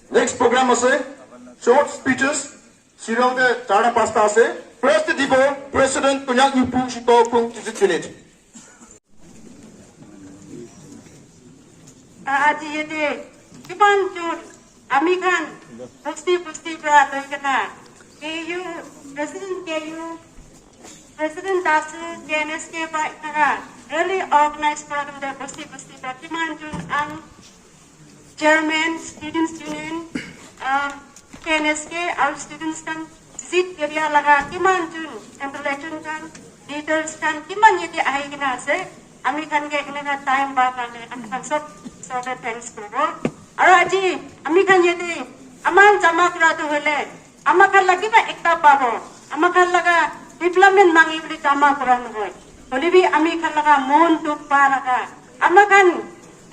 Next program ase short speeches Sirong de Chara Pasta ase first dibo President Tunyak Yupu Shito Pung Tizit Aji yede kiban jur amikan pusti pra toikana KU President Dasu KNSK by really organized program de pusti pra kiban jur ang Chairman Students Union KNSK our students kan zit area laga kiman jur intellectual kan leaders kan kiman yede ahi kina ase amikan ke ina time ba kan amikan sob so that thanks kuro aro aji amikan yede aman jama kura to hole amakan lagi ba ekta pabo amakan laga development mangi boli jama kura noy holibi amikan laga mon to paraga amakan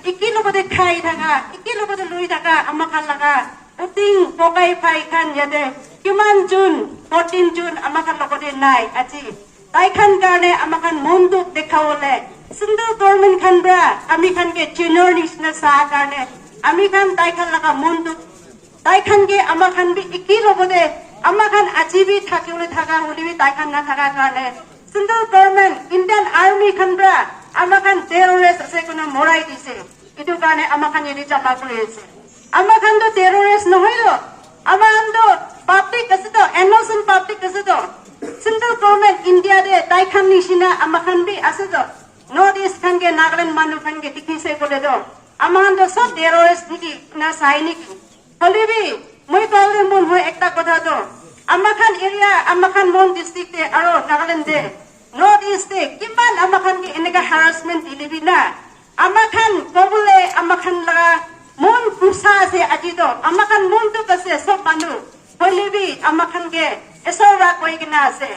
ikilo bode khai thaga ikilo bode lui thaga amakan laga uting pokai phai kan yede kiman jun 14 jun amakan logode nai aji tai khan karne amakan mon to dekhawole Sundar government kan bra, kami kan ke junior national sah karne, kami kan tai kan laga mundu, tai kan ke amakan bi ikilo bode, amakan ajibi thaki ule thaga uli bi tai kan na thaga karne. Sundar government Indian Army kan bra, amakan terrorist ase kuna morai dise, itu karne amakan ini jama kule ase. Amakan do terrorist nohoi lo, amakan do public ase to, innocent public ase to. Sundar government India de tai kan nishina amakan bi ase to. North East kan ke Nagaland manu kan ke tikhi se bole do aman do sob terrorist diki na sainik holibi moi kawle mon hoi ekta kotha do amakan area amakan mon district te aro Nagaland de North East te kiman amakan ke enega harassment dilibi na amakan kobule amakan laga mon pusa se aji do amakan mon to kase sob manu holibi amakan ke esora koi kina se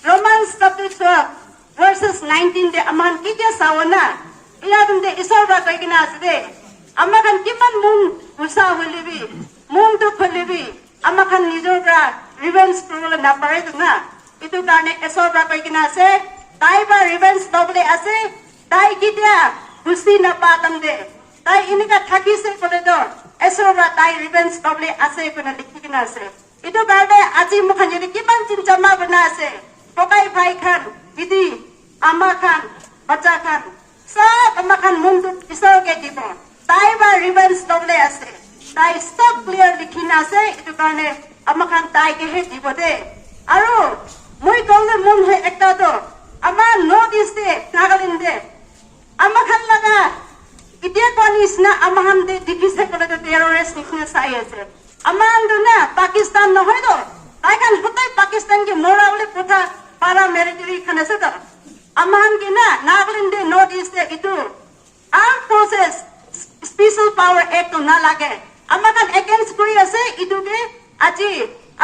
Romans chapter 12 verses 19 de aman kitya sawana iyadum de isawra kai kina asde amakan kiman mun usa holibi mun to kholibi amakan nijora revenge program na pare na itu karne isawra kai kina ase tai ba revenge doble ase tai kitya husi na patam de tai inika thaki se kole do isawra tai revenge doble ase kona likhi kina ase itu karne aji mukhan jodi kiman chinchama bana ase pokai bhai khan idi amakan baca kan sab amakan mundu isau ke dibo tai ba revenge doble ase tai stop clear likhina ase itu karne amakan tai ke he dibo de aro moi kole mun he ekta do ama North East de Nagaland de amakan laga idia panis na amahan de dikise kole de terrorist likhina sai ase aman do na Pakistan no hoy do tai kan hutai Pakistan ke morawle putha paramilitary khana se do aman kina Nagaland de North East de itu armed forces special power act to na lage amakan against kuri ase itu ke aji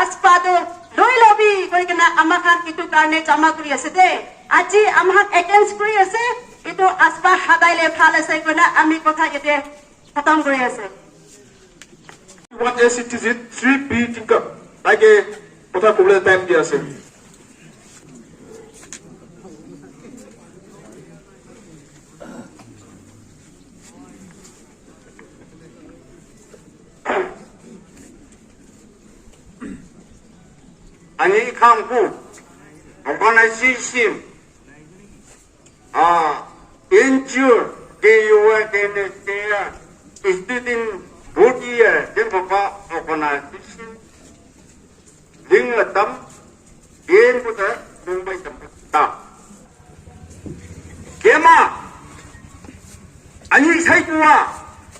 aspado loi lobby koi kina amakan itu karne jama kuri ase de aji amakan against kuri ase itu aspa hadai le phale se kona ami kotha yete khatam kuri ase what is it 3p tinka like kotha kubule time dia ase Ani kampu organization ensure KUA KNSK student body democra organization lingatam gen puta Mumbai tempat kema ani sai kuwa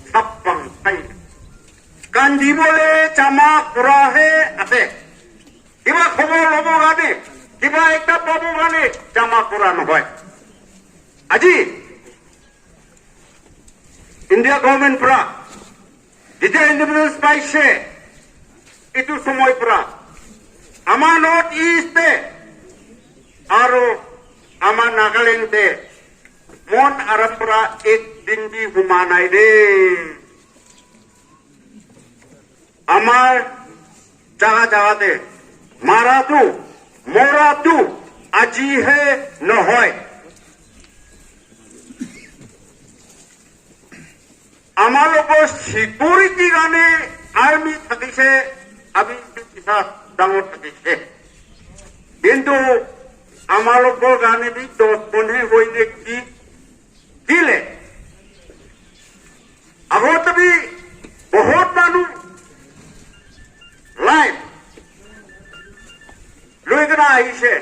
sapang sai kandi bole chama pura he ate kiba khobor lobo gane kiba ekta babu gane jama quran hoy aji India government pra dite independence paise itu somoy pra ama North East aro ama Nagaland te mon arab pra ek din bi humanai de আমাৰ জাগাতে মৰাটো আজিহে নহয়। আমালোকৰ চিকিউৰিটিৰ কাৰণে army থাকিছে, আমি পিছত ডাঙৰ থাকিছে, কিন্তু আমালোকৰ কাৰণে বি 10 বন্ধে হৈ নেকি দিলে। আগতে বি বহুত মানুহ লাইফ লৈ কেনে আহিছে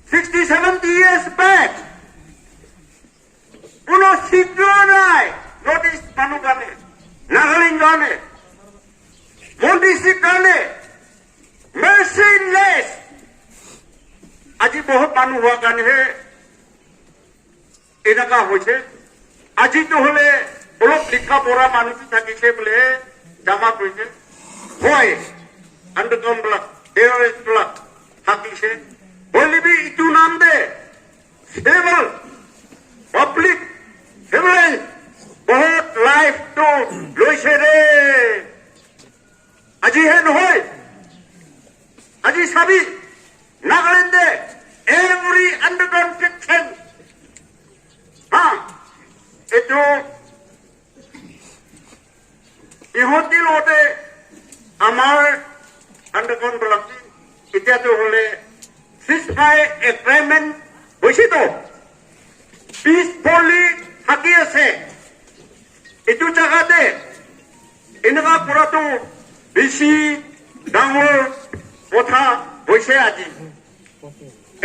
60-70 years back। কোনো ছিদ্ৰ নাই নৰ্থ ইষ্ট মানুহ কাৰণে, নাগালেণ্ড কাৰণে, মন্দিচিৰ কাৰণে, মেচিনলেছ। আজি বহুত মানুহ হোৱাৰ কাৰণেহে এনেকুৱা হৈছে। আজিতো হলে অলপ লিখা পঢ়া মানুহ থাকিছে বোলে জমা কৰিছে, হয় আণ্ডাৰগ্ৰাউণ্ড বিলাক টেৰৰিষ্ট বিলাক থাকিছে, হলিবি ইটো নাম দে চিভিল পাব্লিক চিভিলাইজ বহুত লাইফটো লৈছে ৰে। আজিহে নহয়, আজি চাবি নাগালেণ্ডে এভৰি আণ্ডাৰগ্ৰাউণ্ড কিটচেন, এইটো ইহঁতি লগতে আমাৰ আণ্ডাৰগ্ৰাউণ্ড বিলাক এতিয়াতো হলে চিজফায়াৰ এগ্ৰিমেণ্ট হৈছেতো, পিছফলি থাকি আছে। এইটো জাগাতে এনেকুৱা কৰাটো বেছি ডাঙৰ কথা হৈছে। আজি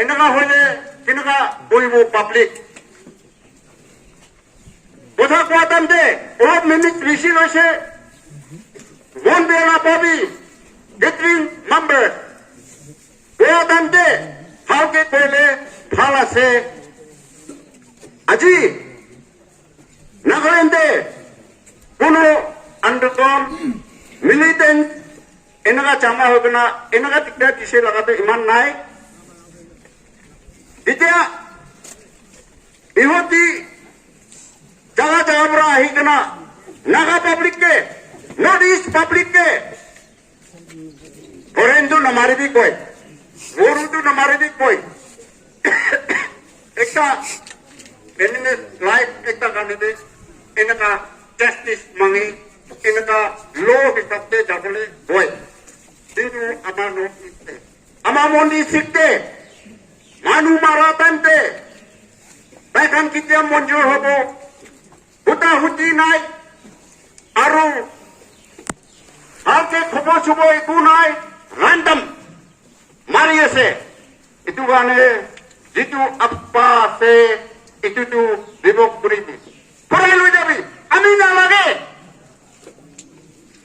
এনেকুৱা হলে কেনেকুৱা কৰিব পাব্লিক? কথা কোৱা টাইমতে অলপ মিনিট বেছি লৈছে, মন বেয়া নাপাবি, গেটৰিং নাম্বাৰ কোৱা টাইমতে ভালকে কৰিলে ভাল আছে। আজি নাগালেণ্ডে কোনো আণ্ডাৰগ্ৰাউণ্ড মিলিটেণ্ট এনেকুৱা জমা হৈ কিনা এনেকুৱা দিগদাৰ দিছে লগাটো ইমান নাই। এতিয়া ইহঁতি জাগা জাগাৰ পৰা আহি কিনা নাগা পাব্লিককে, নৰ্থ ইষ্ট পাব্লিককে হৰেণটো নামাৰিবি কয়, গৰুটো নামাৰিবি কয়। একটা লাইফ একটা কাৰণে এনেকুৱা জাষ্টিছ মাঙি এনেকুৱা ল' হিচাপে যাবলৈ হয়। কিন্তু আমাৰ নৰ্থ ইষ্টে, আমাৰ মন্দিৰ শিখতে মানুহ মাৰা টাইমতে এখন কেতিয়া মঞ্জুৰ হ'ব, হুটাহুটি নাই, আৰু ভালকে খবৰ চবৰ একো নাই, ৰাণ্ডম মাৰি আছে। এইটো কাৰণে যিটো আপা আছে এইটোতো বিভোগ কৰিবি, কৰাই লৈ যাবি, আমি নালাগে।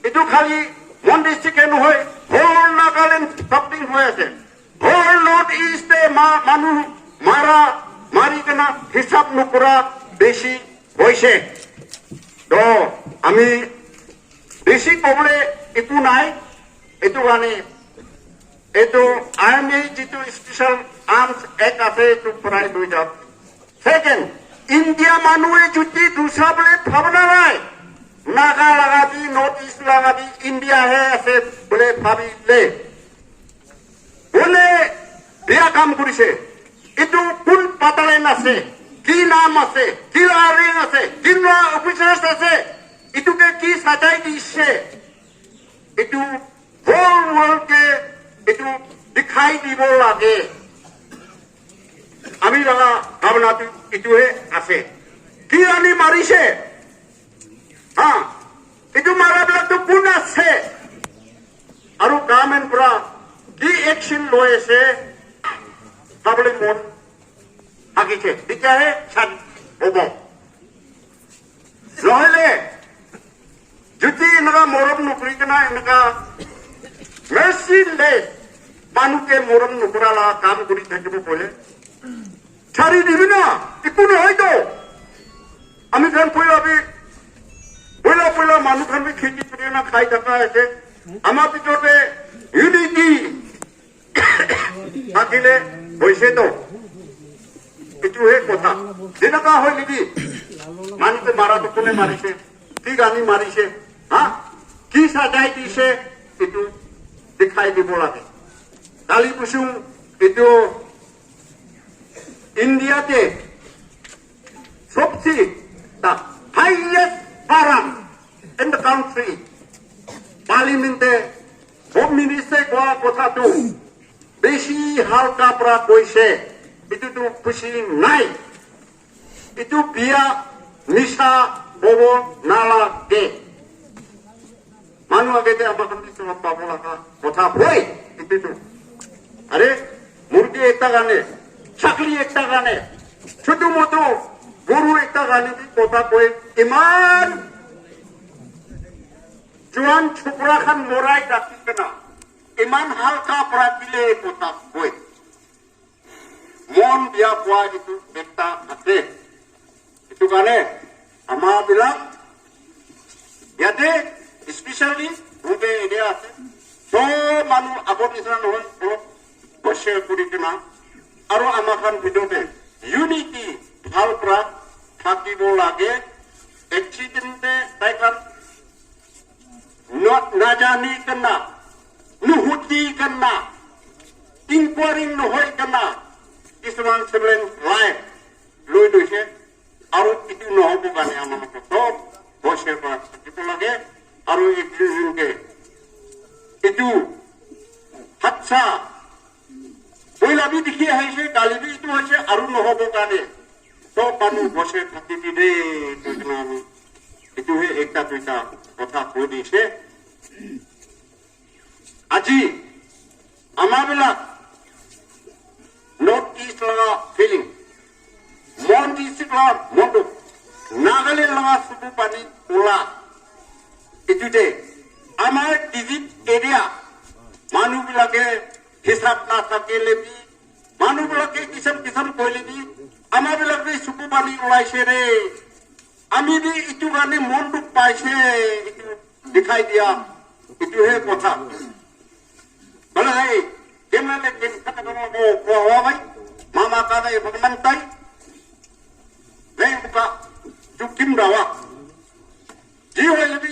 এইটো খালি মন ডিষ্ট্ৰিক্টে নহয়, হোল নাগালেণ্ড চাপটিং হৈ আছে। হোল নৰ্থ ইষ্টে মানুহ মাৰি কিনা হিচাপ নকৰা বেছি হৈছে। তো আমি বেছি কবলৈ একো নাই। এইটো কাৰণে এইটো আৰ্মি যিটো স্পেচিয়েল আৰ্মছ এক্ট আছে এইটো পৰাই লৈ যাওক। সেকেণ্ড, ইণ্ডিয়া মানুহে যদি দুচাবলৈ ভাৱনা নাই, নাগা লাগাবি, নৰ্থ ইষ্ট লাগাবি, ইণ্ডিয়াহে আছে বোলে ভাবিলে বোলে বেয়া কাম কৰিছে। এইটো কোন পাতালেন আছে, কি নাম আছে, কি ৰেংক আছে, কি অফিচাৰ্ছ আছে, এইটোকে কি চাজাই দিছে, এইটো হোল ৱৰ্ল্ডকে এইটো দেখাই দিব লাগে। আমি লগা ভাৱনাটো এইটোহে আছে। কি আনি মাৰিছে, এইটো মাৰাবিলাকতো কোন আছে, আৰু গভৰ্ণমেণ্ট পৰা কি একশ্যন লৈ আছে চাবলৈ মন থাকিছে, তেতিয়াহে হ'ব। নহলে যদি এনেকুৱা মৰম নকৰি কিনা এনেকুৱা মেচিনলেছ মানুহকে মৰম নকৰা কাম কৰি থাকিব বোলে ছাড়ি দিবি না, একো নহয়তো। আমি যেন পইলা মানুহখন খেতি কৰি না খাই থকা আছে। আমাৰ ভিতৰতে ইউনিটি থাকিলে হৈছেতো, এইটোহে কথা। যেনেকুৱা হয় নেকি মানুহকে মাৰাটো কোনে মাৰিছে, কি গানি মাৰিছে, কি সাজাই দিছে এইটো দেখাই দিব লাগে কালি কুসুম এইটো ইন্ডিয়াতে সবচেয়ে the highest forum in the country পার্লিমেন্টে হোম মিনিস্টার কোৱা কথাটো বেশি হালকা পৰা কৈছে এইটোতো খুশি নাই এইটো বিয়া নিশা হব নালাগে মানুহ আগতে আমাক নিশ্চয় পাব লগা কথা হয় এইটোতো আরে মুরগি একটা গানে চাকরি একটা গানে ছোট মতো গরু একটা গানে কথা কয় ইমান জোয়ান ছোকরা খান মরাই ডাকিছে না ইমান হালকা পৰা দিলে কথা কয় মন বিয়া পোৱা এইটো একটা আছে এইটো কাৰণে আমাৰ বিলাক ইয়াতে স্পেচিয়েলি গ্ৰুপে এৰিয়া আছে চব মানুহ আগৰ নিচিনা নহয় অলপ বসে কৰি কিনা আৰু আমাৰ খান ভিতৰতে ইউনিটি ভাল পৰা থাকিব লাগে এক্সিডেণ্টে তাইখান নাজানি কেনা নুহুতি কেনা ইনকুৱাৰিং নহয় কেনা কিছুমান চিভিলিয়ান লাইফ লৈ লৈছে আৰু এইটো নহ'ব কাৰণে আমাৰ চব বসে পৰা থাকিব লাগে আৰু এইটোকে এইটো হাতছা বইলাবি দেখি আহিছে গালিবি এইটো হৈছে আৰু নহ'ব কাৰণে চব মানুহ বসে থাকি দিলে আমি এইটোহে একটা দুইটা কথা কৈ দিছে আজি আমাৰ বিলাক নৰ্থ ইষ্ট লগা ফিলিং নৰ্থ ইষ্ট লগা মনটো নাগালেণ্ড লগা চকু পানী ওলা এইটোতে আমাৰ ডিজিট এৰিয়া মানুহবিলাকে হিচাপ নাথাকিলেবি মানুহবিলাকে কিচাম কিচাম কৰিলেবি আমাৰ বিলাকে চকু পানী ওলাইছে ৰে আমি বি এইটো কাৰণে মনটো পাইছে এইটো দেখাই দিয়া এইটোহে কথা বলে এই কেমেলে কেম কথা কব কোৱা ভাই মামা কানে ভগমন্তাই রে বুকা চুকিম রাওয়া জি হইলবি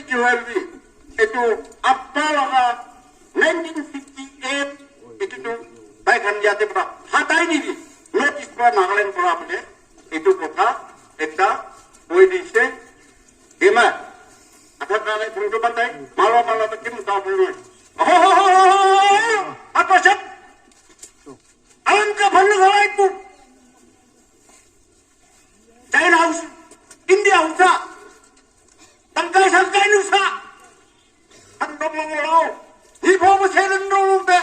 এইটো আপনা লগা 1958 এইটো বাইখান ইয়াতে পৰা হাতাই নিদি নৰ্থ ইষ্ট পৰা নাগালেণ্ড পৰা বোলে এইটো কথা একটা কৈ দিছে এমা আধাৰ কাৰণে ফোনটো বান্ধাই মালা কেম কা বলই আকর্ষক আলমকা ভন্ন গলাই তু চাইনা হাউস ইন্ডিয়া হাউসা tangkai sangkai nusa handong mongolo hi pho mo se leng no te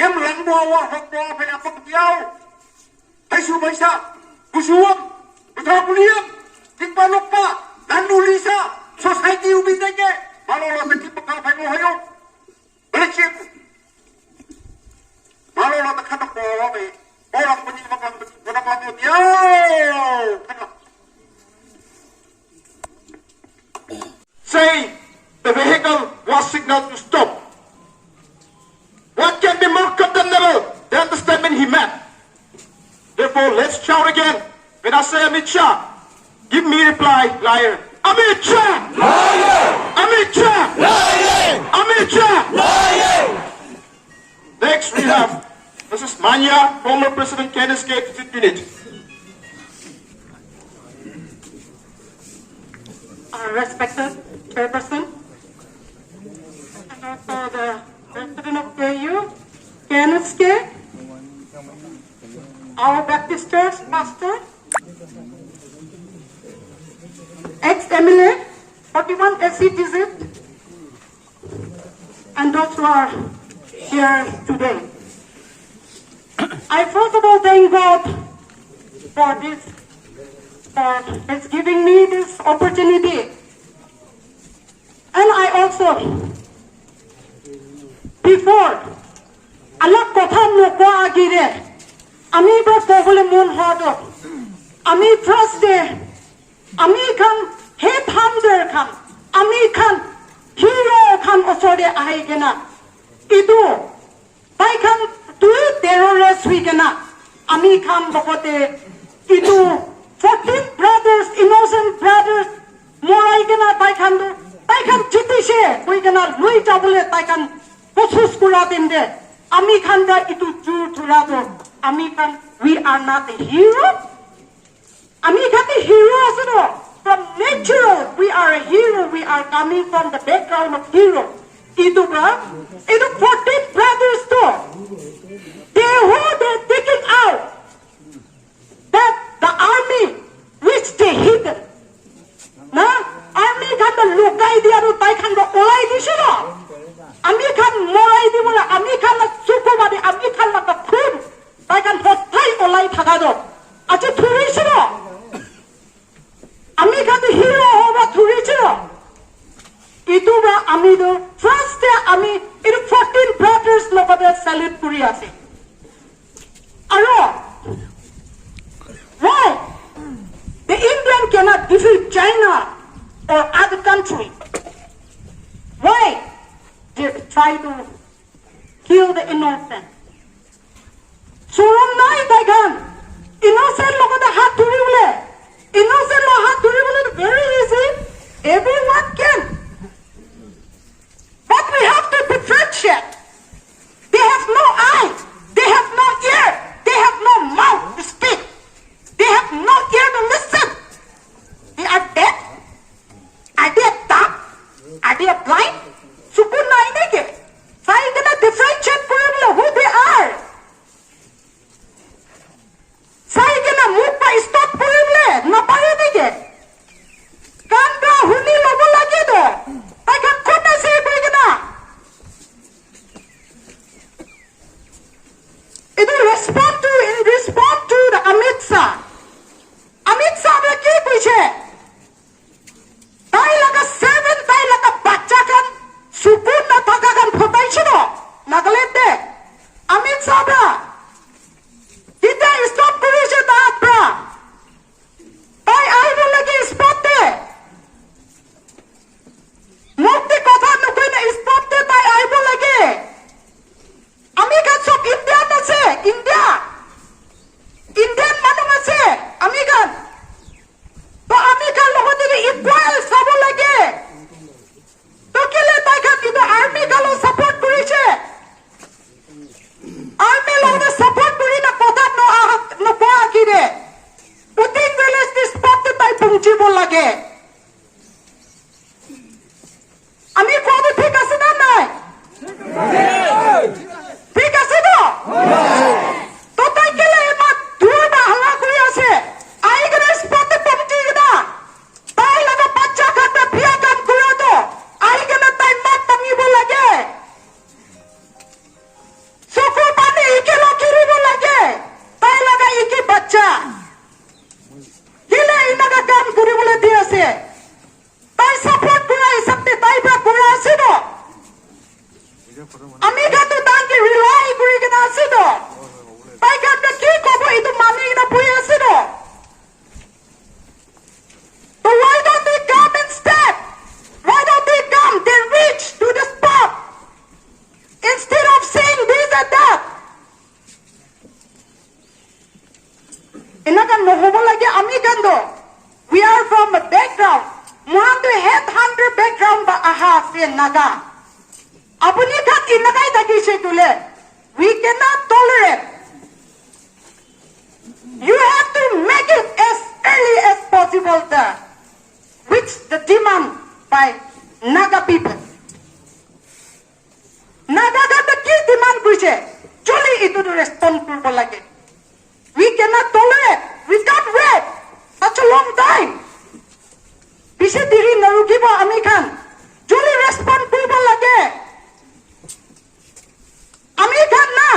em lang bo wa hok bo pe apa kiau hai su bai sa kusuam utha puliam tikpanok pa ganulisa society ubi deke malolo te tipakal phai mo hayo Bercik, malu lo tak kata bawa be, orang punya makan dia, say the vehicle was signaled to stop. What can be more condemnable than the statement he made? Therefore, let's shout again. When I say Amit Shah, give me reply, liar. Amit Shah! Liar! Amit Shah! Liar! Amit Shah! Liar! Next we have Mrs. Manya, former President Kenneth K. Unit. Respected Chairperson, and also the President of KU, Kenneth K., our Baptist Church Pastor, ex-MLA, 41 SC visit, and those who are here today. I first of all thank God for His giving me this opportunity. And I also, before, alak kotha nokwa agire, ami ba kobole mon hodo, ami first day, ami kan head hunter kan, ami kan hero kan osore ahi gena, itu, bai kan tu terrorist hui gena, ami kan bokote, itu 14 brothers, innocent brothers, morai gena bai kan chiti কৈছে কৈ কেনে লৈ যাবলৈ তাইকান process কৰা দিম দে আমি খান দা ইটো জোৰ ধৰাব আমি খান we are not a hero আমি খাতে hero আছে ন from nature we are a hero we are coming from the background of hero itu 14 brothers to they were taking out that the army which they hidden na army kan the lukai dia ru tai kan do olai disilo ami kan morai di bola ami kan la suku mari ami kan la ka khun tai kan hotai olai thaga do ache thuri silo ami kan the hero hoba thuri silo itu ba ami do first ami it 14 brothers logote salute kuri ase aro why the Indian cannot defeat China or other country. Why? They try to kill the innocent. Suram nai daigan. Innocent logo the hat dhuri bole. Innocent lo hat dhuri bole very easy. Everyone can. But we have to differentiate. They have no eye. They have no ear. They have no mouth to speak. They have no ear to listen. They are deaf. Are they dumb? Are they blind? Sukun nahi nege. Sai gonna differentiate kore who they are. Sai gonna move by stop kore na pare nege. Kanda huni lobo lage do. I can kona se koi gonna. It will respond to the Amit Shah. Amit Shah abra ki puche? Tai laga 7 tai laga baccha kan sukun na thaka kan photai chilo Nagaland de Amit Shah bra kita stop korise ta bra tai aibo lagi spot de mukti kotha nukoi na spot de tai aibo lagi ami kan sob Indian ase Indian manu ase ami kan to ami kan logote equal sabo lage to kele tai kan itu army kalo support korise army logote support kori na kotha no pa akire uting veles this spot tai pungchibo lage আমি কোন ঠিক আছে না নাই ঠিক আছে তো তো তাই কেলে মা দূর বা হালা করি আছে আই গরে স্পটে পৌঁছে গেদা তাই লাগা বাচ্চা খাতা ভিয়া কাম করে তো আই গেলে তাই মা তমিব লাগে সকল পানি একে লকিরিব লাগে তাই লাগা একে বাচ্চা কেলে ইনাগা কাম করি বলে দিয়েছে তাই সাপোর্ট করা হিসাবতে তাই বা করা আছে তো আমি গাতো তাকে রিলাই করি কেন আছে তো তাই গাতে কি কব এই তো মানি না বই আছে তো তো why don't they come instead why don't they come they reach to the spot instead of saying this and that inaga nohobo lagi ami gando we are from a background Mohandu headhunter background ba aha se naga. Apuni khat inagai dagi se tule. We cannot tolerate. You have to make it as early as possible there, which the demand by Naga people. Naga kata ki demand kuise. Choli itu to respond kurbo lage. We cannot tolerate. We can't wait such a long time. Bisa diri narugibo ami kan juli respond kurbo lage ami kan na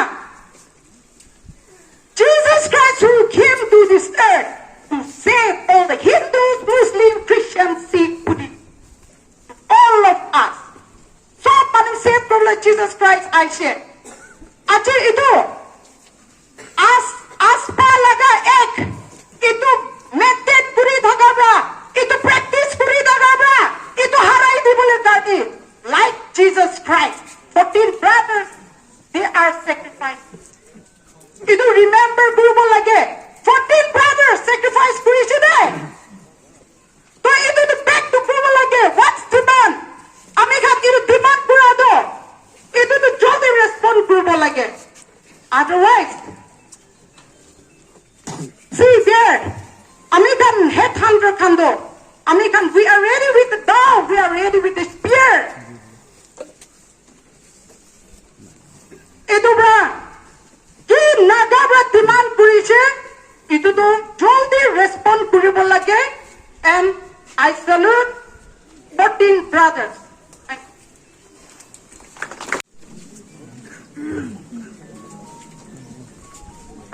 Jesus Christ who came to this earth to save all the Hindus, Muslims, Christians, Sikh, Buddhists, all of us. So paling save korle Jesus Christ I say. Ache itu aspa laga ek itu maintain kuri thakabra itu practice kuri thakabra itu harai dibole kadi like Jesus Christ 14 brothers they are sacrificed itu remember kurbo lage 14 brothers sacrifice kuriche dai to itu the back to kurbo lage what's demand ami Otherwise, see there, American headhunter kando, American, we are ready with the dog, we are ready with the spear. Ito ba, ki nagabra demand kuriche, ito to joldi respond kuribo lage, and I salute 14 brothers.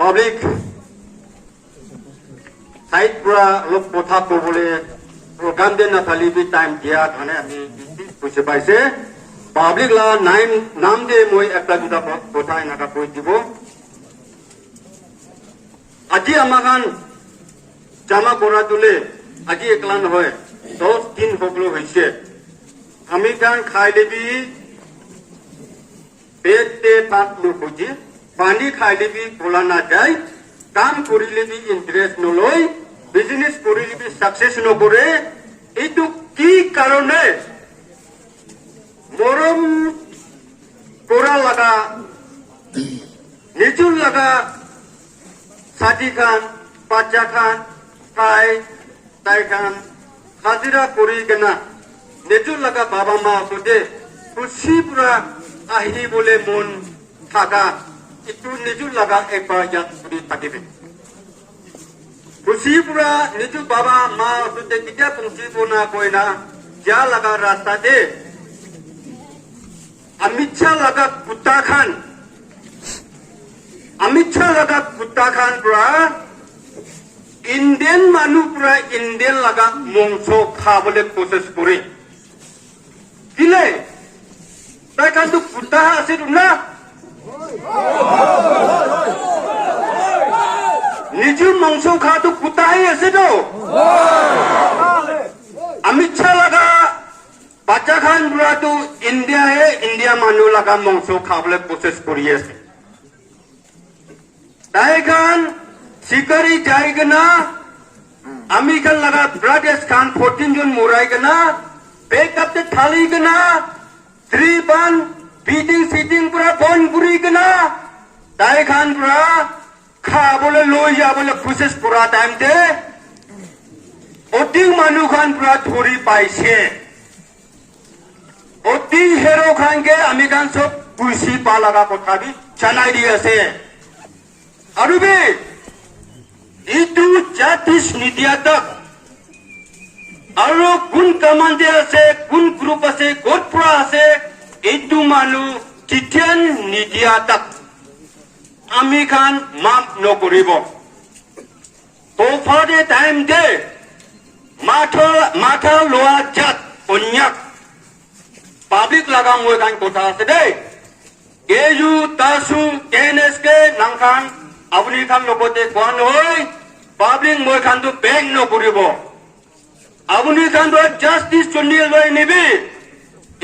Public side pura lok potha ko bole program de na thali bi time dia thane ami puche paise public la naam de moi ekta juta potha ina ka koi dibo aji amagan jama kora dule aji eklan hoy 10 din hoglo hoise ami kan khai lebi pete pat lu hoji পানি খাইলে B খোলা না যায় কাম করিলে B interest নলয় business করিলে B success নকরে এইটো কি কারণে মরম করা লাগা নিজুর লাগা সাজি খান বাচ্চা খান খাই তাই খান হাজিরা করি কেনা নিজুর লাগা বাবা মা আসতে খুশি পুরা আহি বলে মন থাকা itu niju laga ekbar yang beri takibe. Kusi pura niju baba ma sudah tidak fungsi puna koina dia laga rasta de. Amitcha laga kutta khan pura Indian manu pura Indian laga mongso kha bole proses kore. Gile, tai kan tu kutta asid na. निजु मंसो खा तो कुत्ता ही ऐसे तो अमित शाह लगा बच्चा खान बुरा तो India है इंडिया मानो लगा मंसो खावले प्रोसेस करिए से दाई खान शिकारी जाएगा ना अमेरिकन लगा ब्रदर्स खान 14 जन मोराएगा ना बैकअप ते थाली का ना 3 बन बीटिंग सीटिंग पूरा बन पूरी का ना दाई खान पूरा खा बोले लोया बोले प्रोसेस पूरा टाइम दे ओटिंग मानु खान पूरा थोड़ी पाइसे ओटिंग हेरो खान के अमेरिकन सब कुर्सी पालगा को था भी चलाई दिया से अरुबे इतु जातिस निदिया तक अरु कुन कमांडर से कुन ग्रुप से गोटपुरा से इतु मानु चिटियन निदिया तक আমি খান মাপ নকৰিব তোফাৰে টাইম দে মাথা লোৱা জাত অন্যাক পাব্লিক লাগা মই কান কথা আছে দেই কেজু তাসু কেনেসকে নাংখান আপুনি খান লগতে কোৱা নহয় পাব্লিক মই খানটো বেং নকৰিব আপুনি খানটো জাষ্টিস চলি লৈ নিবি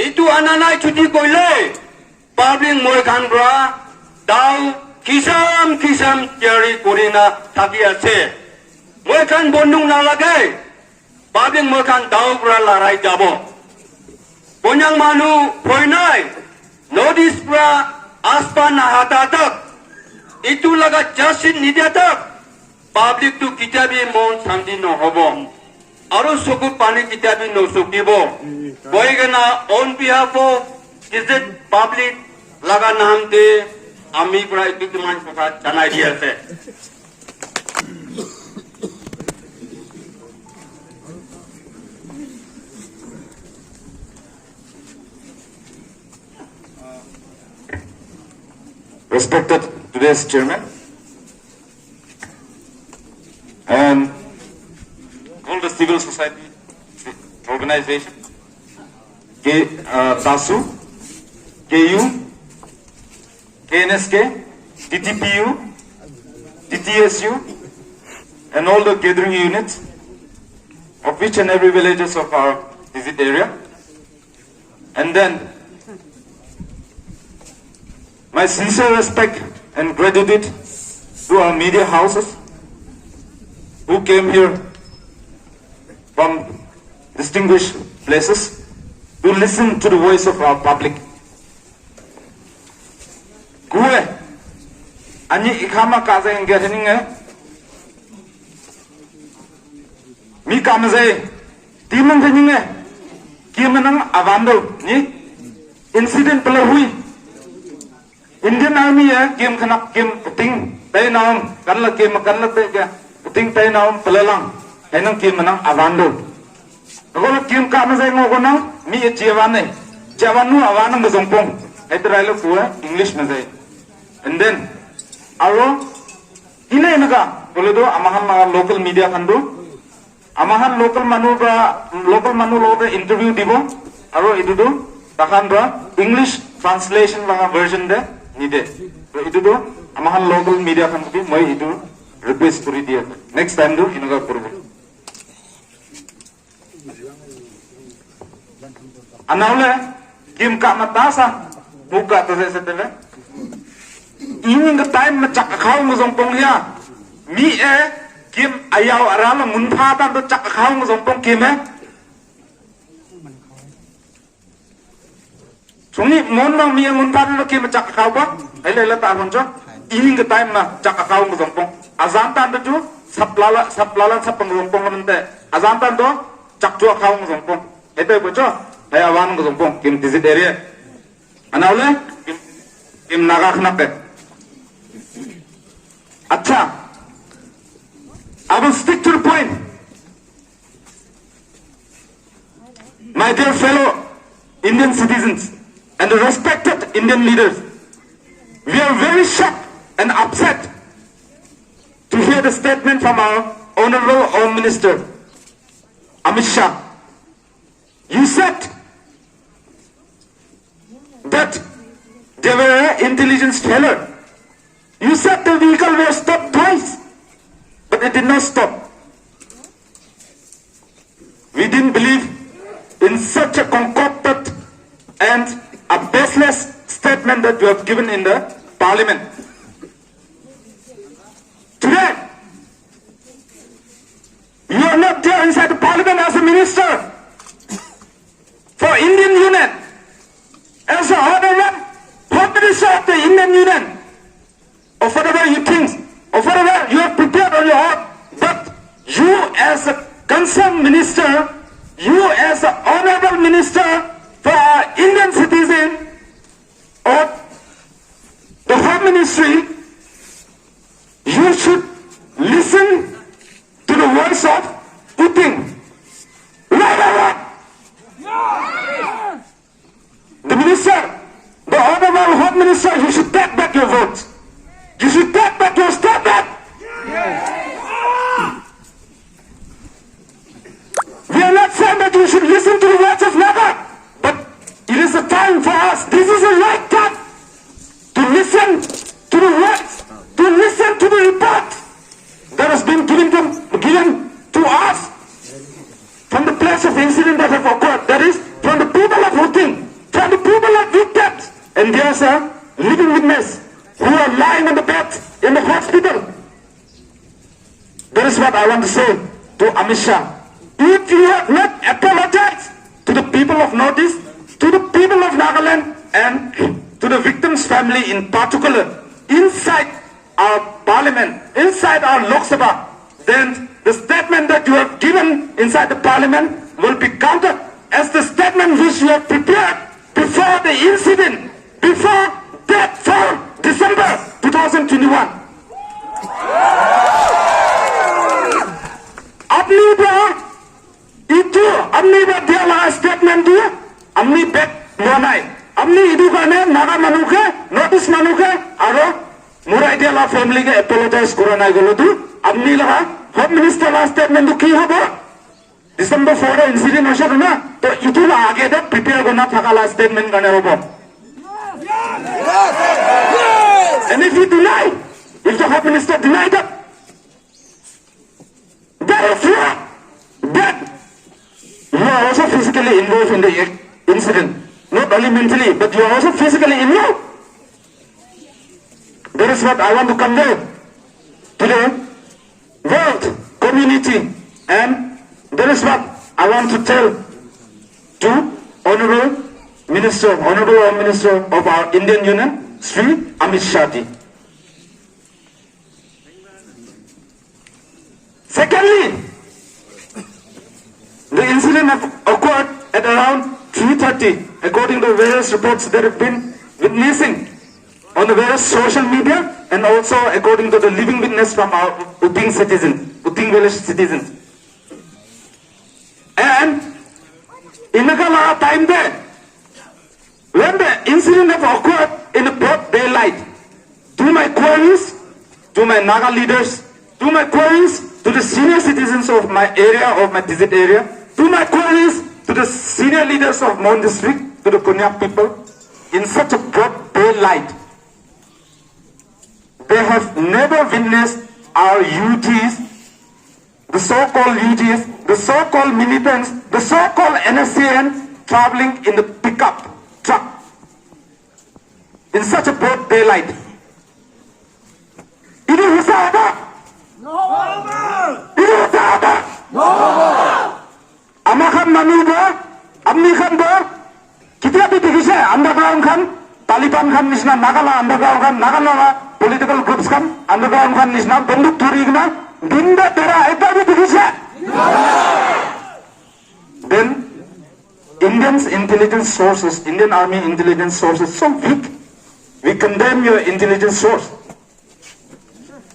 এইটো আনা নাই ছুটি কৰিলে পাব্লিক মই খান পৰা দাও Kisam jari korina taki ase. Mereka bondung nalagai. Babing mereka tahu pura larai jabo. Bonyang manu poinai. Notice pura aspa nahata tak. Itu laga jasin nidia tak. Public tu kita bi mon samdi no hobo. Aru sukut pani kita bi no sukibo. Boy gana on behalf of Gazette public laga naam de. আমি প্রায় বিদ্যমান কথা জানাই দিয়েছে Respected today's chairman and all the civil society organization, TASU, KU, KNSK, TTPU, TTSU, and all the gathering units of each and every villages of our visit area. And then, my sincere respect and gratitude to our media houses who came here from distinguished places to listen to the voice of our public. Gue, Ani ikama kaza ingetinge. Mi kamze. Timang tininge. Kimanang avando ni incident pelahui. Indian Army ya kim khanak kim ting tay naum kanla kim kanla te ka ting tay naum pelalang enang kim manang avando. Kalau kim kamze ngogonang mi jewane jawanu awanang bezongpong. Ederai lo kuah English mazai. And then aro ina inaga boleh do amahan local media kandu. Amahan local manu lo interview dibo aro itu do takan ba English translation langa version de nide itu do amahan local media kan bi moi itu request kuri dia next time do inaga kurbo anaule kim ka matasa buka to se tele ini ke time macak kau ngozongpong ya mi kim ayaw arala munfatan to chak kau ngozongpong kim Suni mon mang mi munfatan lo kim chak kau ba ele ta honjo ini ke time na chak kau ngozongpong azan tan to saplala sapang ngozongpong nante azan tan to chak jo kau ngozongpong ete bocho ayawan ngozongpong kim visit area anaule kim naga khnak Acha, I will stick to the point. My dear fellow Indian citizens and the respected Indian leaders, we are very shocked and upset to hear the statement from our Honorable Home Minister, Amit Shah. You said that there were intelligence failure. You said the vehicle was stopped twice, but it did not stop. We didn't believe in such a concocted and a baseless statement that you have given in the parliament. Today, you are not there inside the parliament as a minister for Indian Union, as a honorable Home Minister of the Indian Union. Or whatever you think, or whatever you have prepared on your own, but you as a concerned minister, you as an honorable minister for our Indian citizen of the Home Ministry, you should listen to the voice of Putin. The minister, the honorable Home Minister, you should take back your votes. You should take back your statement. We are not saying that you should listen to the words of Naga, but it is a time for us. This is a right time to listen to the words, to listen to the report that has been given to us from the place of incident that have occurred. That is from the people of Putin, from the people of victims, and there's a living witness who are lying on the bed in the hospital. That is what I want to say to Amit Shah. If you have not apologized to the people of Northeast, to the people of Nagaland, and to the victims' family in particular, inside our parliament, inside our Lok Sabha, then the statement that you have given inside the parliament will be counted as the statement which you have prepared before the incident, before that 4 December 2021. Amni ba dia la statement dia, amni back monai, amni idu kane naga manuke, notice manuke, aro murai dia la family ke apologize korana golo tu, amni la Home Minister la statement tu ki hobo? December 4 incident hosa na, to itu la age de prepare kona thaka la statement kane hobo. And if you deny, if the Home Minister denied that, that is wrong. That you are also physically involved in the incident. Not only mentally, but you are also physically involved. That is what I want to convey to the world community. And that is what I want to tell to Honorable Home Minister of our Indian Union, Sri Amit Shah ji. Secondly, the incident occurred at around 3:30, according to various reports that have been witnessing on the various social media, and also according to the living witness from our Uting village citizens. And in the time there, when the incident have occurred in the broad daylight, to my queries, to my Naga leaders, to my queries to the senior citizens of my area, of my visit area, to my queries to the senior leaders of Mon district, to the Konyak people, in such a broad daylight, they have never witnessed our UTs, the so-called UTs, the so-called militants, the so-called NSCN traveling in the pickup truck in such a broad daylight. Ini usaha apa? Ini usaha apa? Amakan manusia, amni kan ber, kita dikisah underground kan, Taliban kan nisna, Nagala underground kan, Nagala political groups kan, underground kan nisna, benduk turi kan, dinda tera itu dikisah. Then Indian intelligence sources, Indian army intelligence sources, so weak. We condemn your intelligence source.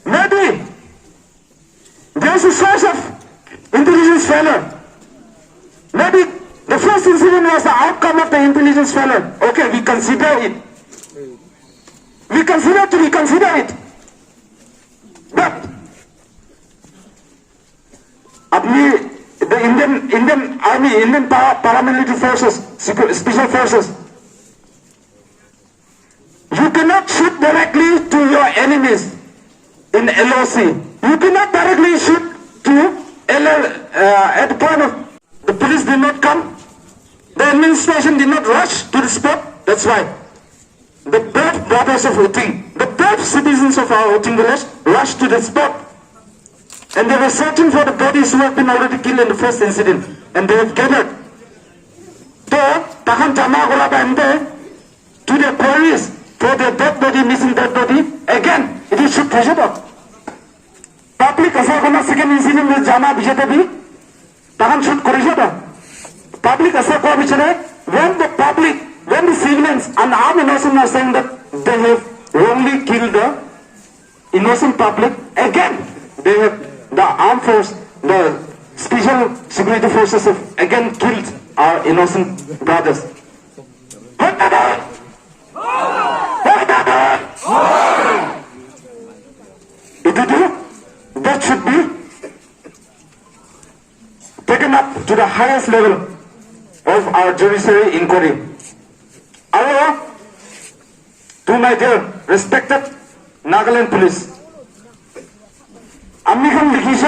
Maybe there's a source of intelligence failure. Maybe the first incident was the outcome of the intelligence failure. Okay, we consider it. We consider to reconsider it. But the Indian army, Indian paramilitary forces, special forces, you cannot shoot directly to your enemies in LOC. You cannot directly shoot to at the point of the police did not come. The administration did not rush to the spot. That's why the brave brothers of Uting, the brave citizens of our Uting village rushed to the spot. And they were searching for the bodies who have been already killed in the first incident. And they have gathered. So, tahan jama gola bande to their quarries for their dead body, missing dead body. Again, it is should pressure up. Public asal kona second incident with jama bijete bhi tahan should correct up. Public asal ko bichare when the civilians and armed innocent are saying that they have wrongly killed the innocent public, again they have the armed force, the special security forces have again killed our innocent brothers. That should be taken up to the highest level of our judiciary inquiry. However, to my dear respected Nagaland police, Amni khan likise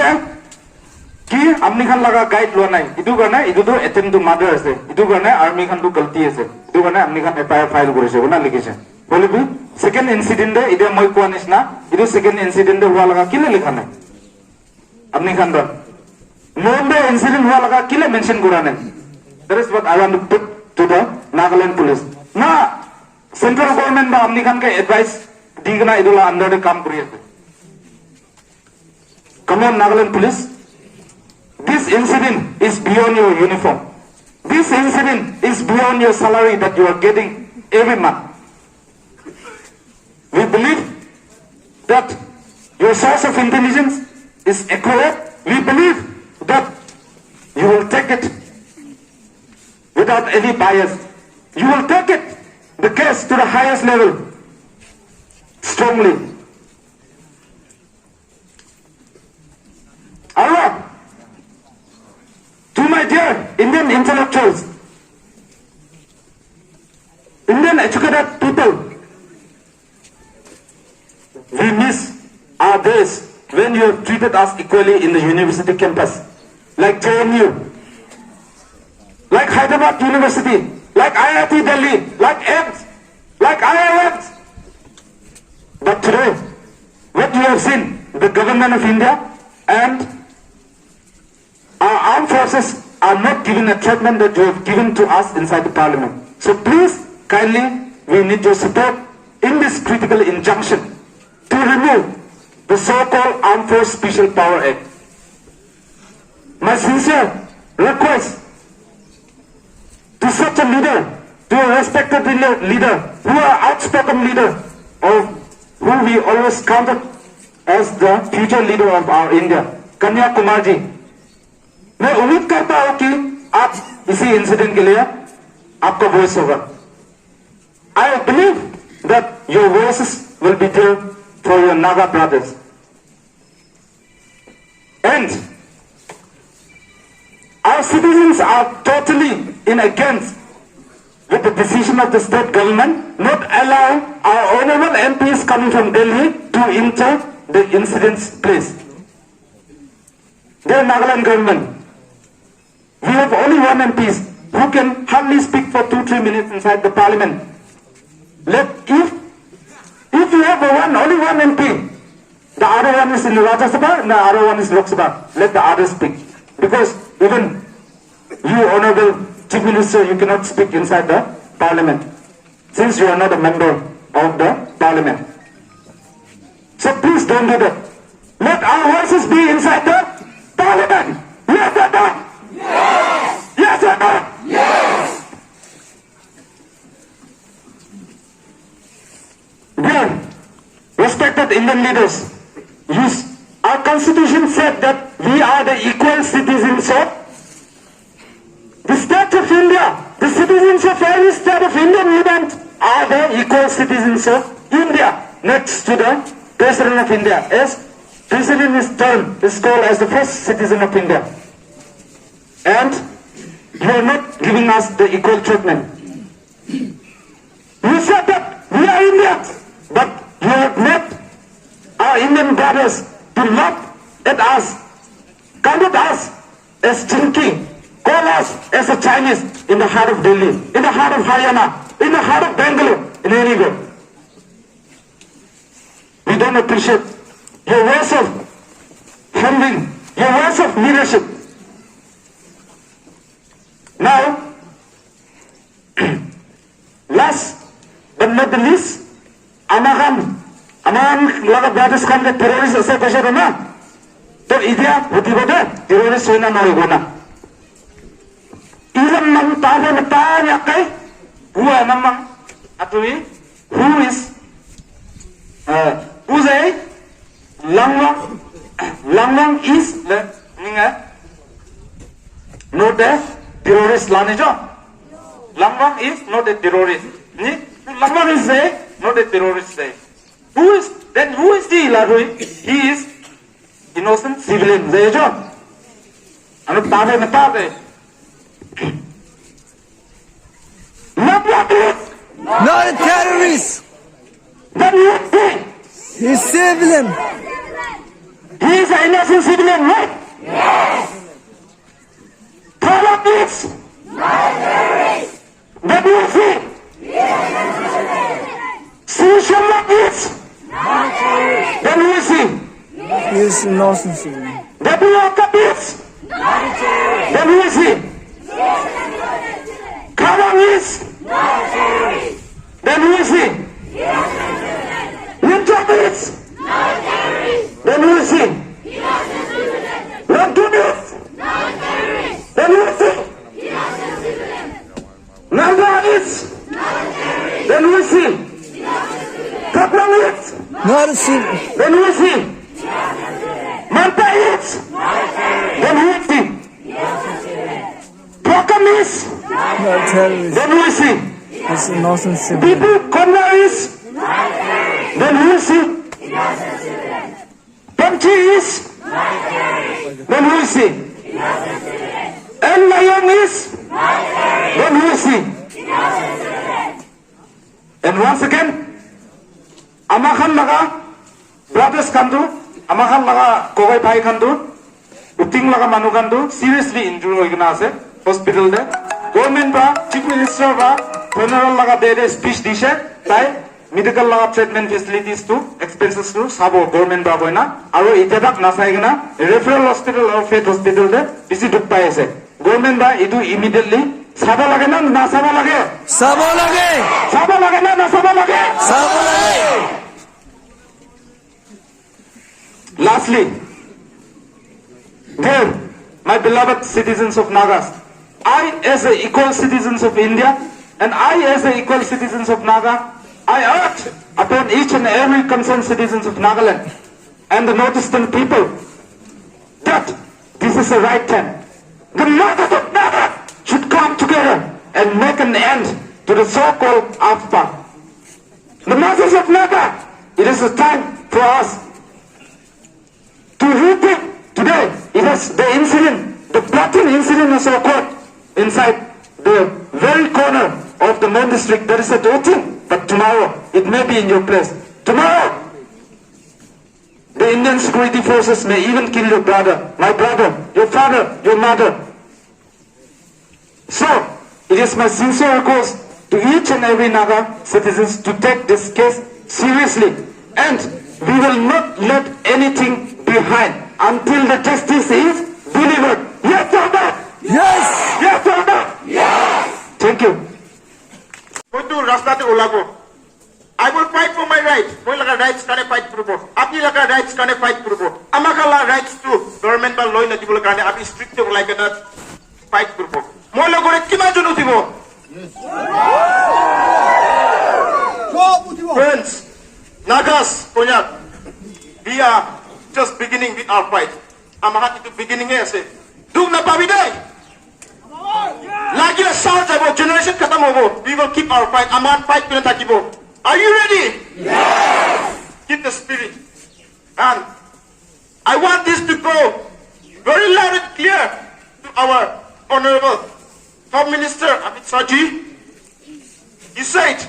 ki amni khan laga guide lo nai idu karone idu to attempt to murder ase idu karone army khan to galti ase idu karone amni khan FIR file korise ona likise bolibi second incident de ide moi ko anisna idu second incident de hua laga kile likha nai amni khan do Monday incident hua laga kile mention kora nai. That is what I want to put to the Nagaland police. Na central government ba amni khan ka advice digna idu la under de kam kori ase. Come on, Nagaland police. This incident is beyond your uniform. This incident is beyond your salary that you are getting every month. We believe that your source of intelligence is accurate. We believe that you will take it without any bias. You will take it, the case to the highest level, strongly. Allah, to my dear Indian intellectuals, Indian educated people, we miss our days when you have treated us equally in the university campus, like JNU, like Hyderabad University, like IIT Delhi, like AIMS, like IIMs. But today, what you have seen, the government of India and our armed forces are not given a treatment that you have given to us inside the parliament. So please, kindly, we need your support in this critical injunction to remove the so-called Armed Force Special Power Act. my sincere request to such a leader, to a respected leader, who are outspoken leader, or who we always counted as the future leader of our India, कन्या कुमार जी, मैं उम्मीद करता हूं कि आप इसी incident के लिए आपका वॉइस होगा. I believe that your voices will be there for your Naga brothers. And our citizens are totally in against with the decision of the state government not allow our honorable MPs coming from Delhi to enter the incident's place. Dear Nagaland government, we have only one MPs who can hardly speak for 2-3 minutes inside the parliament. If you have only one MP, the other one is in the Rajya Sabha and the other one is Lok Sabha, let the others speak. Because even you, Honorable Chief Minister, you cannot speak inside the parliament, since you are not a member of the parliament. So please don't do that. Let our voices be inside the parliament. Yes or no? Yes! Yes or no? Yes! Dear respected Indian leaders, our constitution said that we are the equal citizens of the state of India. The citizens of every state of Indian union are the equal citizens of India, next to the President of India. As President is term is called as the first citizen of India. And you are not giving us the equal treatment. You said that we are Indians, but you have made our Indian brothers to laugh at us, counted us as Chinky, call us as a Chinese in the heart of Delhi, in the heart of Haryana, in the heart of Bangalore, in anywhere. We don't appreciate your words of handling, your words of leadership. Now, last but not the least, Amahan laga brothers kan ke terrorist ase kashe na, to idea hoti bote terrorist hoina na hoigona. Even man tahe mata yakai, who amang atui, who is who's a Langwang is ninga not a terrorist lane jo. Langwang is not a terrorist. Langwang is not a terrorist. Who is the Larui? He is innocent civilian. Zay jo. Ano tabe matabe. Not a terrorist. Then you say He's civilian. he is an innocent civilian, right? Yes. Thala is not a terrorist. Then you say Sushamla is not a terrorist. Then you see He's innocent civilian. Dabiyaka is not a terrorist. Then you see Kawang is not a terrorist. Then you see Ninjab is not a terrorist. Then you see Lantun is not a terrorist. Then you see Naga is not a terrorist. Then you see Kaplang is Not a civilian. then you see Manta is then you see Prakam is Not a terrorist. then you see He's innocent civilian. Bipu Konna is then you see Panchi is then you see and Lion is then you see and once again Amakhan laga brothers kandu Amakhan laga Kogai Bhai kandu Uting laga manu kandu seriously injured hoigena ase hospital de government ba chief minister ba funeral laga de speech dishe tai medical laga treatment facilities to expenses to sabo government ba hoina aro itedak nasaigena referral hospital or faith hospital de bisi duk pai ase government ba itu immediately sabo lage na na sabo lage Sabo lage. sabo lage na sabo lage Sabo lage. lastly dear my beloved citizens of Nagas, I as a equal citizens of India and I as a equal citizens of Naga, I urge upon each and every concerned citizens of Nagaland and the northeastern people that this is the right time. The mothers of Naga should come together and make an end to the so-called AFPA. The masses of Naga, it is a time for us to rethink. Today, it has the incident, the plotting incident has occurred inside the very corner of the main district. There is a voting, but tomorrow it may be in your place. Tomorrow, the Indian security forces may even kill your brother, my brother, your father, your mother. So, it is my sincere request to each and every Naga citizens to take this case seriously, and we will not let anything behind until the justice is delivered. Yes or no? Yes! Yes or no? Yes! Thank you. Koitu rastate ulabo. I will fight for my rights. Moi laga rights kane fight kurubo. Apni laga rights kane fight kurubo. Amakala rights to government ba loy na dibol kane api strict like that fight kurubo. Moi lagore kima jonu thibo. Friends, Nagas, Konyak, we are just beginning with our fight. Amahat itu beginning hai ase. Dug na pabi dai. Lagi na saal jabo generation khatam hobo. We will keep our fight. Amahat fight kune thakibo. Are you ready? Yes. Keep the spirit. And I want this to go very loud and clear to our honorable Home Minister Amit Shahji. You said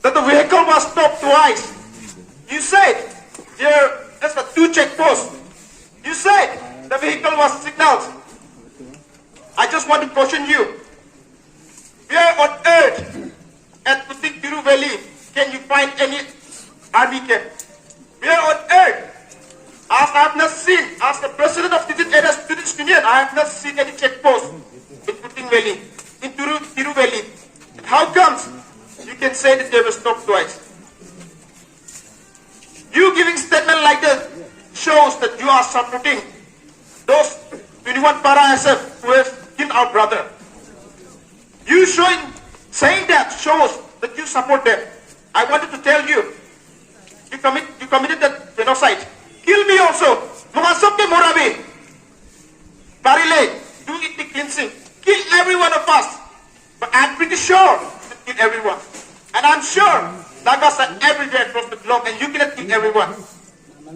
that the vehicle was stopped twice. You said there is a 2 checkposts. You said the vehicle was signaled. I just want to question you. Where on earth at Putik Tiru Valley can you find any army camp? Where on earth? As I have not seen, as the president of the Students Union, I have not seen any checkpost in Puting Valley, in Tiru Valley. How comes you can say that they were stopped twice? You giving statement like that shows that you are supporting those 21 para SF who have killed our brother. You saying that shows that you support them. I wanted to tell you, you committed that genocide. Kill me also. Mumasabke Morabi. Barile, do ethnic cleansing. Kill every one of us. But I'm pretty sure you can kill everyone. And I'm sure Nagas are everywhere across the globe and you cannot kill everyone.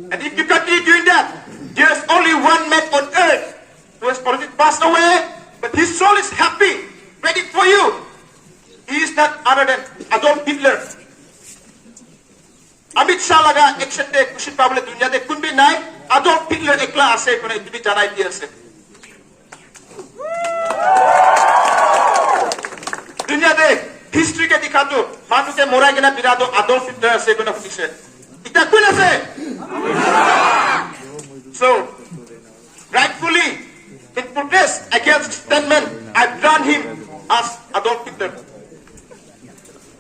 And if you continue doing that, there's only one man on earth who has already passed away, but his soul is happy, waiting for you. He is not other than Adolf Hitler. Amit Shah laga action te kushi pabule dunia te kun bhi nai Adolf Hitler ekla ase kone itu bhi janai diya ase. Dunia te history ke dikha do manu ke morai kena bira do Adolf Hitler ase kone khuse. Ita kun ase. So rightfully in protest against statement I brand him as Adolf Hitler.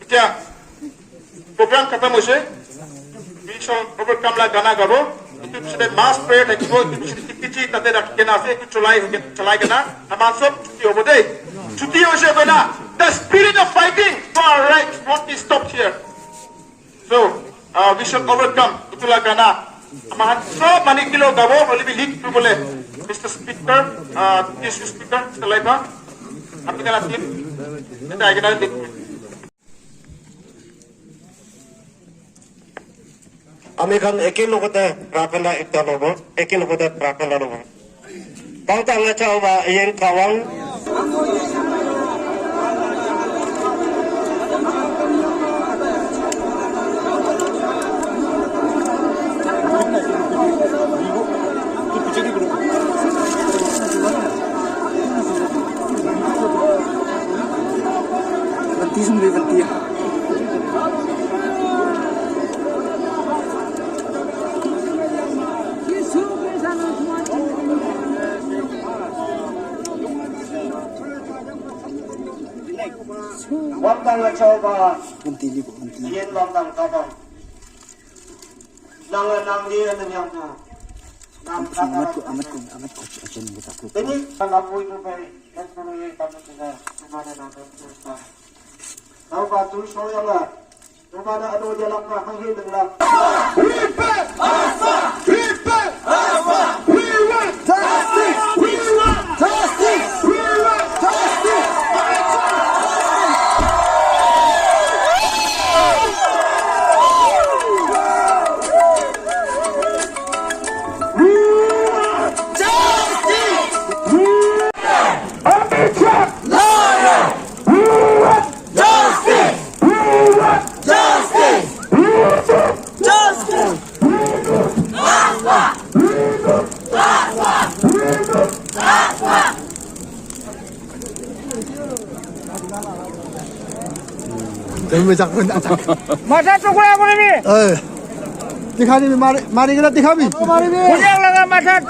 Ita program khatam hoise. We shall overcome la gana gabo. Itu bisde mass prayer takibo. Itu bisde tikichi tate rakhkena ase. Itu chalai kena. Amar sob chuti hobo de. Chuti hoise kena. The spirit of fighting for our rights won't be stopped here. So we shall overcome. Itu la gana. Amar sob mani kilo gabo. Only be lead to bole. Mr. Speaker, Mr. Speaker, Mr. Laiba. Api kena tim. Kita agak nanti. আমি খান একই লগতে প্রাপেলা একটা লব একই লগতে প্রাপেলা লব তাও তাঙ্গা চাও বা N কাওয়াং Wamdang coba, yen wamdang kabang, nang dia yang tu, Ini kalau mau itu baik, yang perlu kamu tidak kemana nanti terus. Tahu batu soalnya, kemana ada jalan kaki dengan. Kami cakap nak cakap. Masa coklat aku ni. Dikhani mari kita dikhabi. Punya lang ang masa.